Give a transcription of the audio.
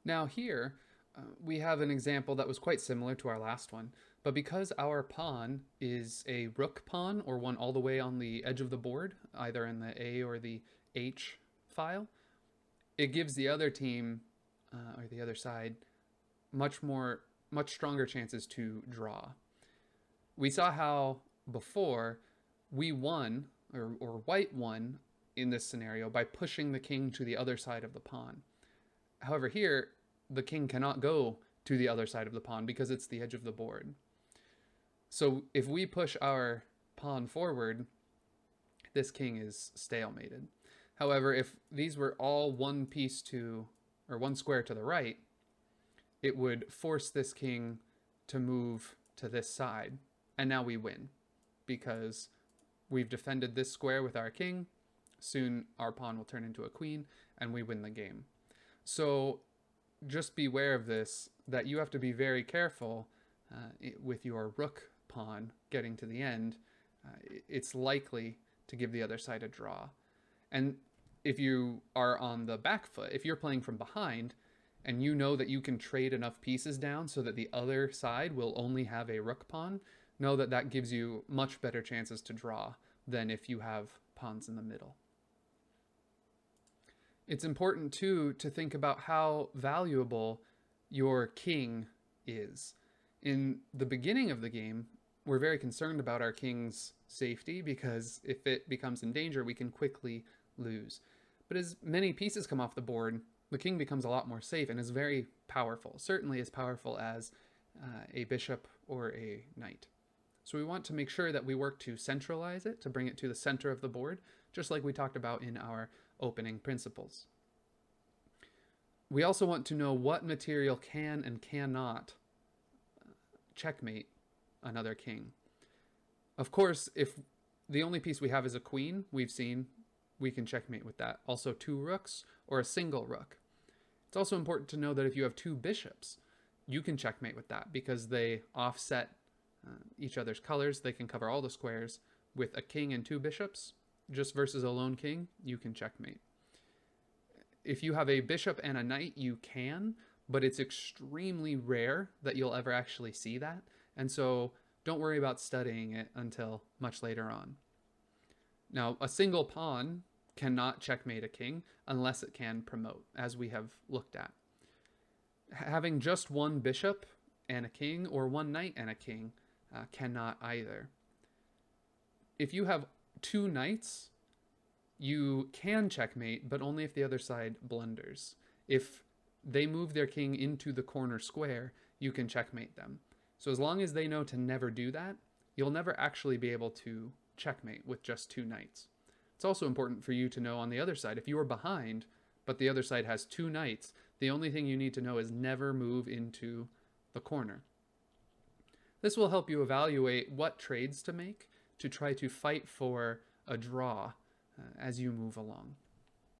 Now here, we have an example that was quite similar to our last one, but because our pawn is a rook pawn, or one all the way on the edge of the board, either in the A or the H file, it gives the other team, or the other side, much stronger chances to draw. We saw how before we won, or white won in this scenario by pushing the king to the other side of the pawn. However, here, the king cannot go to the other side of the pawn because it's the edge of the board. So if we push our pawn forward, this king is stalemated. However, if these were all one piece to, or one square to the right, it would force this king to move to this side. And now we win because we've defended this square with our king. Soon our pawn will turn into a queen and we win the game. So just beware of this, that you have to be very careful with your rook pawn getting to the end. It's likely to give the other side a draw. And if you are on the back foot, if you're playing from behind and you know that you can trade enough pieces down so that the other side will only have a rook pawn, know that that gives you much better chances to draw than if you have pawns in the middle. It's important too to think about how valuable your king is. In the beginning of the game, we're very concerned about our king's safety because if it becomes in danger, we can quickly lose. But as many pieces come off the board, the king becomes a lot more safe and is very powerful, certainly as powerful as a bishop or a knight. So we want to make sure that we work to centralize it, to bring it to the center of the board, just like we talked about in our opening principles. We also want to know what material can and cannot checkmate another king. Of course, if the only piece we have is a queen, we've seen we can checkmate with that. Also two rooks or a single rook. It's also important to know that if you have two bishops, you can checkmate with that because they offset each other's colors. They can cover all the squares. With a king and two bishops, just versus a lone king, you can checkmate. If you have a bishop and a knight, you can, but it's extremely rare that you'll ever actually see that. And so don't worry about studying it until much later on. Now, a single pawn cannot checkmate a king unless it can promote, as we have looked at. Having just one bishop and a king, or one knight and a king, cannot either. If you have two knights, you can checkmate, but only if the other side blunders. If they move their king into the corner square, you can checkmate them. So as long as they know to never do that, you'll never actually be able to checkmate with just two knights. It's also important for you to know on the other side, if you are behind, but the other side has two knights, the only thing you need to know is never move into the corner. This will help you evaluate what trades to make to try to fight for a draw as you move along.